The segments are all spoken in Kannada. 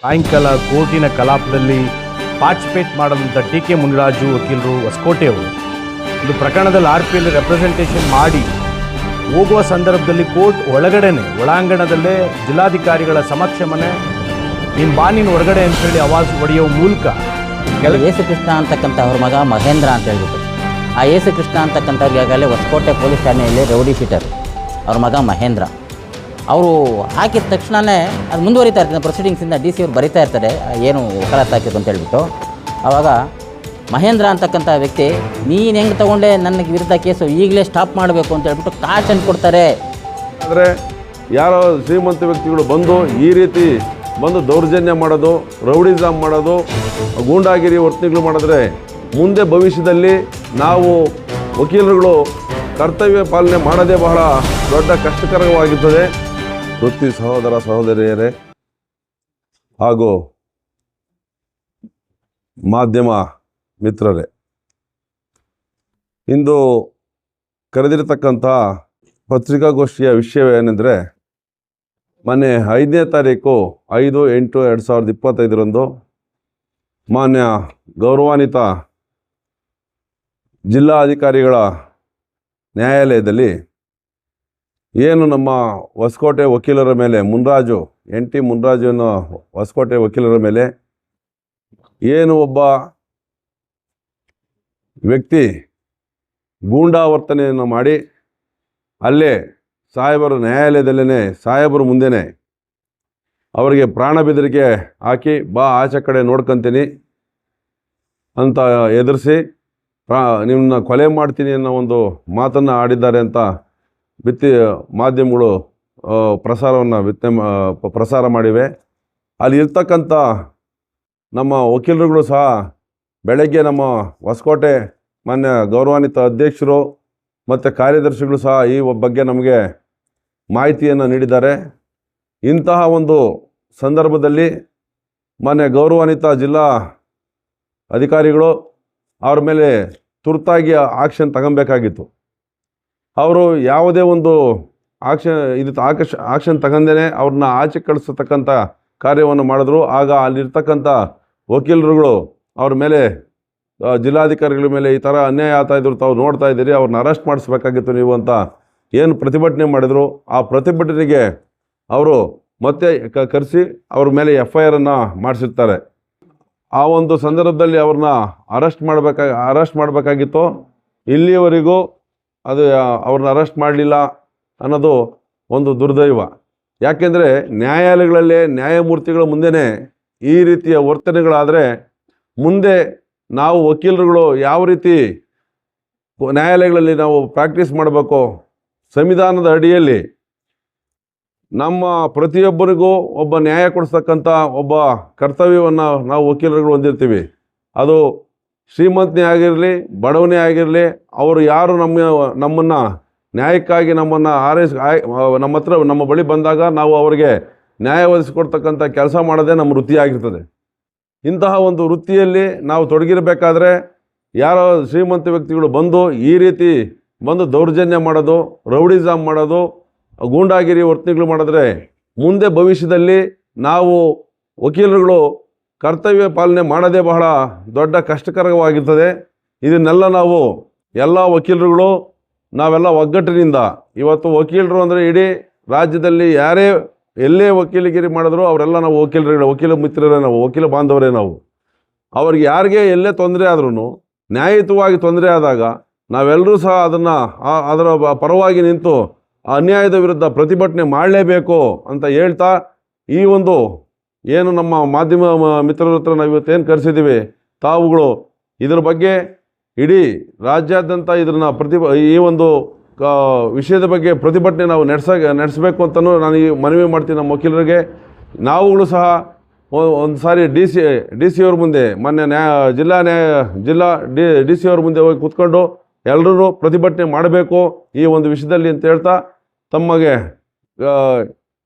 ಸಾಯಂಕಾಲ ಕೋರ್ಟಿನ ಕಲಾಪದಲ್ಲಿ ಪಾರ್ಟಿಸಿಪೇಟ್ ಮಾಡಿದಂಥ ಟಿ.ಕೆ. ಮುನಿರಾಜು ವಕೀಲರು ಹೊಸಕೋಟೆಯವರು ಒಂದು ಪ್ರಕರಣದಲ್ಲಿ RPL ರೆಪ್ರೆಸೆಂಟೇಷನ್ ಮಾಡಿ ಹೋಗುವ ಸಂದರ್ಭದಲ್ಲಿ ಕೋರ್ಟ್ ಒಳಾಂಗಣದಲ್ಲೇ ಜಿಲ್ಲಾಧಿಕಾರಿಗಳ ಸಮಕ್ಷಮನೆ ನೀನು ಹೊರಗಡೆ ಅಂತೇಳಿ ಆವಾಜ್ ಹೊಡೆಯುವ ಮೂಲಕ ಯೇಸು ಕೃಷ್ಣ ಅಂತಕ್ಕಂಥ ಅವ್ರ ಮಗ ಮಹೇಂದ್ರ ಅಂತ ಹೇಳ್ಬಿಟ್ಟು ಆ ಯೇಸು ಕೃಷ್ಣ ಅಂತಕ್ಕಂಥವ್ರಿಗೆ ಈಗಾಗಲೇ ಹೊಸಕೋಟೆ ಪೊಲೀಸ್ ಠಾಣೆಯಲ್ಲಿ ರೌಡಿ ಶೀಟರ್ ಅವ್ರ ಮಗ ಮಹೇಂದ್ರ ಅವರು ಹಾಕಿದ ತಕ್ಷಣವೇ ಅದು ಮುಂದುವರಿತಾ ಇರ್ತಾರೆ ಪ್ರೊಸೀಡಿಂಗ್ಸಿಂದ DC ಅವ್ರು ಬರಿತಾ ಇರ್ತಾರೆ ಏನು ವಕಾಲತ್ತು ಹಾಕಿದ್ದು ಅಂತ ಹೇಳ್ಬಿಟ್ಟು ಆವಾಗ ಮಹೇಂದ್ರ ಅಂತಕ್ಕಂಥ ವ್ಯಕ್ತಿ ನೀನು ಹೆಂಗೆ ತೊಗೊಂಡೆ ನನ್ನ ವಿರುದ್ಧ ಕೇಸು ಈಗಲೇ ಸ್ಟಾಪ್ ಮಾಡಬೇಕು ಅಂತ ಹೇಳ್ಬಿಟ್ಟು ಕಾಶನ್ ಕೊಡ್ತಾರೆ. ಆದರೆ ಯಾರೋ ಶ್ರೀಮಂತ ವ್ಯಕ್ತಿಗಳು ಬಂದು ಈ ರೀತಿ ಬಂದು ದೌರ್ಜನ್ಯ ಮಾಡೋದು, ರೌಡಿಸಮ್ ಮಾಡೋದು, ಗೂಂಡಾಗಿರಿ ವರ್ತನೆಗಳು ಮಾಡಿದ್ರೆ ಮುಂದೆ ಭವಿಷ್ಯದಲ್ಲಿ ನಾವು ವಕೀಲರುಗಳು ಕರ್ತವ್ಯ ಪಾಲನೆ ಮಾಡೋದೇ ಬಹಳ ದೊಡ್ಡ ಕಷ್ಟಕರವಾಗಿರ್ತದೆ. ವೃತ್ತಿ ಸಹೋದರ ಸಹೋದರಿಯರೇ ಹಾಗೂ ಮಾಧ್ಯಮ ಮಿತ್ರರೇ, ಇಂದು ಕರೆದಿರತಕ್ಕಂಥ ಪತ್ರಿಕಾಗೋಷ್ಠಿಯ ವಿಷಯವೇನೆಂದರೆ, ಮೊನ್ನೆ 5ನೇ ತಾರೀಕು 5/8/2025 ಮಾನ್ಯ ಗೌರವಾನ್ವಿತ ಜಿಲ್ಲಾಧಿಕಾರಿಗಳ ನ್ಯಾಯಾಲಯದಲ್ಲಿ ಏನು ನಮ್ಮ ಹೊಸಕೋಟೆ ವಕೀಲರ ಮೇಲೆ ಮುನ್ರಾಜು NT ಮುನ್ರಾಜು ಅನ್ನೋ ಹೊಸಕೋಟೆ ವಕೀಲರ ಮೇಲೆ ಏನು ಒಬ್ಬ ವ್ಯಕ್ತಿ ಗೂಂಡಾವರ್ತನೆಯನ್ನು ಮಾಡಿ ಅಲ್ಲೇ ಸಾಹೇಬರು ನ್ಯಾಯಾಲಯದಲ್ಲೇ ಸಾಹೇಬರ ಮುಂದೆನೇ ಅವರಿಗೆ ಪ್ರಾಣ ಬೆದರಿಕೆ ಹಾಕಿ ಬಾ ಆಚೆ ಕಡೆ ನೋಡ್ಕೊತೀನಿ ಅಂತ ಎದುರಿಸಿ ನಿಮ್ಮನ್ನ ಕೊಲೆ ಮಾಡ್ತೀನಿ ಅನ್ನೋ ಒಂದು ಮಾತನ್ನು ಆಡಿದ್ದಾರೆ ಅಂತ ಮಾಧ್ಯಮಗಳು ಪ್ರಸಾರ ಮಾಡಿವೆ. ಅಲ್ಲಿ ಇರ್ತಕ್ಕಂಥ ನಮ್ಮ ವಕೀಲರುಗಳು ಸಹ ಬೆಳಗ್ಗೆ ನಮ್ಮ ಹೊಸಕೋಟೆ ಮಾನ್ಯ ಗೌರವಾನ್ವಿತ ಅಧ್ಯಕ್ಷರು ಮತ್ತು ಕಾರ್ಯದರ್ಶಿಗಳು ಸಹ ಈ ಬಗ್ಗೆ ನಮಗೆ ಮಾಹಿತಿಯನ್ನು ನೀಡಿದ್ದಾರೆ. ಇಂತಹ ಒಂದು ಸಂದರ್ಭದಲ್ಲಿ ಮಾನ್ಯ ಗೌರವಾನ್ವಿತ ಜಿಲ್ಲಾ ಅಧಿಕಾರಿಗಳು ಅವ್ರ ಮೇಲೆ ತುರ್ತಾಗಿ ಆಕ್ಷನ್ ತಗೊಬೇಕಾಗಿತ್ತು. ಅವರು ಯಾವುದೇ ಒಂದು ಆಕ್ಷನ್ ತಗೊಂಡೇ ಅವ್ರನ್ನ ಆಚೆ ಕಳಿಸ್ತಕ್ಕಂಥ ಕಾರ್ಯವನ್ನು ಮಾಡಿದ್ರು. ಆಗ ಅಲ್ಲಿರ್ತಕ್ಕಂಥ ವಕೀಲರುಗಳು ಅವ್ರ ಮೇಲೆ ಜಿಲ್ಲಾಧಿಕಾರಿಗಳ ಮೇಲೆ ಈ ಥರ ಅನ್ಯಾಯ ಆಗ್ತಾಯಿದ್ರು, ತಾವು ನೋಡ್ತಾ ಇದ್ದೀರಿ, ಅವ್ರನ್ನ ಅರೆಸ್ಟ್ ಮಾಡಿಸ್ಬೇಕಾಗಿತ್ತು ನೀವು ಅಂತ ಏನು ಪ್ರತಿಭಟನೆ ಮಾಡಿದ್ರು. ಆ ಪ್ರತಿಭಟನೆಗೆ ಅವರು ಮತ್ತೆ ಕರೆಸಿ ಅವ್ರ ಮೇಲೆ FIR ಮಾಡಿಸಿರ್ತಾರೆ. ಆ ಒಂದು ಸಂದರ್ಭದಲ್ಲಿ ಅವ್ರನ್ನ ಅರೆಸ್ಟ್ ಮಾಡಬೇಕಾಗಿತ್ತು. ಇಲ್ಲಿಯವರೆಗೂ ಅದು ಅವ್ರನ್ನ ಅರೆಸ್ಟ್ ಮಾಡಲಿಲ್ಲ ಅನ್ನೋದು ಒಂದು ದುರ್ದೈವ. ಯಾಕೆಂದರೆ ನ್ಯಾಯಾಲಯಗಳಲ್ಲೇ ನ್ಯಾಯಮೂರ್ತಿಗಳ ಮುಂದೆನೇ ಈ ರೀತಿಯ ವರ್ತನೆಗಳಾದರೆ ಮುಂದೆ ನಾವು ವಕೀಲರುಗಳು ಯಾವ ರೀತಿ ನ್ಯಾಯಾಲಯಗಳಲ್ಲಿ ನಾವು ಪ್ರಾಕ್ಟೀಸ್ ಮಾಡಬೇಕು, ಸಂವಿಧಾನದ ಅಡಿಯಲ್ಲಿ ನಮ್ಮ ಪ್ರತಿಯೊಬ್ಬರಿಗೂ ಒಬ್ಬ ನ್ಯಾಯ ಕೊಡಿಸ್ತಕ್ಕಂಥ ಒಬ್ಬ ಕರ್ತವ್ಯವನ್ನು ನಾವು ವಕೀಲರುಗಳು ಹೊಂದಿರ್ತೀವಿ. ಅದು ಶ್ರೀಮಂತನೇ ಆಗಿರಲಿ ಬಡವನೇ ಆಗಿರಲಿ, ಅವರು ಯಾರು ನಮ್ಮನ್ನು ನ್ಯಾಯಕ್ಕಾಗಿ ನಮ್ಮ ಬಳಿ ಬಂದಾಗ ನಾವು ಅವರಿಗೆ ನ್ಯಾಯ ಒದಗಿಸಿಕೊಡ್ತಕ್ಕಂಥ ಕೆಲಸ ಮಾಡೋದೇ ನಮ್ಮ ವೃತ್ತಿಯಾಗಿರ್ತದೆ. ಇಂತಹ ಒಂದು ವೃತ್ತಿಯಲ್ಲಿ ನಾವು ತೊಡಗಿರಬೇಕಾದ್ರೆ ಯಾರೋ ಶ್ರೀಮಂತ ವ್ಯಕ್ತಿಗಳು ಬಂದು ಈ ರೀತಿ ಬಂದು ದೌರ್ಜನ್ಯ ಮಾಡೋದು, ರೌಡಿಸಮ್ ಮಾಡೋದು, ಗೂಂಡಾಗಿರಿ ವರ್ತನೆಗಳು ಮಾಡಿದ್ರೆ ಮುಂದೆ ಭವಿಷ್ಯದಲ್ಲಿ ನಾವು ವಕೀಲರುಗಳು ಕರ್ತವ್ಯ ಪಾಲನೆ ಮಾಡೋದೇ ಬಹಳ ದೊಡ್ಡ ಕಷ್ಟಕರವಾಗಿರ್ತದೆ. ಇದನ್ನೆಲ್ಲ ನಾವು ಎಲ್ಲ ವಕೀಲರುಗಳು ನಾವೆಲ್ಲ ಒಗ್ಗಟ್ಟಿನಿಂದ ಇವತ್ತು ವಕೀಲರು ಅಂದರೆ ಇಡೀ ರಾಜ್ಯದಲ್ಲಿ ಯಾರೇ ಎಲ್ಲೇ ವಕೀಲಗಿರಿ ಮಾಡಿದ್ರು ಅವರೆಲ್ಲ ನಾವು ವಕೀಲ ಮಿತ್ರರೇ, ನಾವು ವಕೀಲ ಬಾಂಧವರೇ. ನಾವು ಅವ್ರಿಗೆ ಯಾರಿಗೆ ಎಲ್ಲೇ ತೊಂದರೆ ಆದ್ರೂ ನ್ಯಾಯಯುತವಾಗಿ ತೊಂದರೆ ಆದಾಗ ನಾವೆಲ್ಲರೂ ಸಹ ಅದರ ಪರವಾಗಿ ನಿಂತು ಅನ್ಯಾಯದ ವಿರುದ್ಧ ಪ್ರತಿಭಟನೆ ಮಾಡಲೇಬೇಕು ಅಂತ ಹೇಳ್ತಾ, ಈ ಒಂದು ಏನು ನಮ್ಮ ಮಾಧ್ಯಮ ಮಿತ್ರರ ಹತ್ರ ನಾವು ಇವತ್ತೇನು ಕರೆಸಿದ್ದೀವಿ, ತಾವುಗಳು ಇದರ ಬಗ್ಗೆ ಇಡೀ ರಾಜ್ಯಾದ್ಯಂತ ಈ ಒಂದು ವಿಷಯದ ಬಗ್ಗೆ ಪ್ರತಿಭಟನೆ ನಾವು ನಡೆಸಬೇಕು ಅಂತಲೂ ನಾನು ಈ ಮನವಿ ಮಾಡ್ತೀನಿ ನಮ್ಮ ವಕೀಲರಿಗೆ. ನಾವುಗಳು ಸಹ ಒಂದು ಸಾರಿ DC ಅವ್ರ ಮುಂದೆ ಮಾನ್ಯ ಜಿಲ್ಲಾ DC ಅವ್ರ ಮುಂದೆ ಹೋಗಿ ಕೂತ್ಕೊಂಡು ಎಲ್ಲರೂ ಪ್ರತಿಭಟನೆ ಮಾಡಬೇಕು ಈ ಒಂದು ವಿಷಯದಲ್ಲಿ ಅಂತ ಹೇಳ್ತಾ, ತಮಗೆ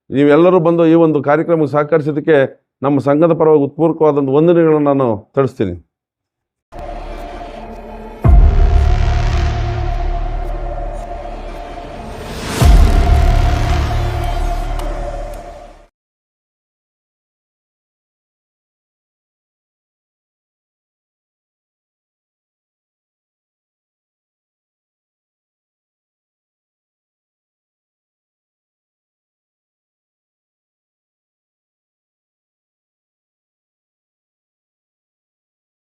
ನೀವೆಲ್ಲರೂ ಬಂದು ಈ ಒಂದು ಕಾರ್ಯಕ್ರಮಕ್ಕೆ ಸಹಕರಿಸಿದ್ದಕ್ಕೆ ನಮ್ಮ ಸಂಘದ ಪರವಾಗಿ ಉತ್ಪೂರ್ವಕವಾದಂಥ ವಂದನೆಗಳನ್ನು ನಾನು ತಿಳಿಸ್ತೀನಿ.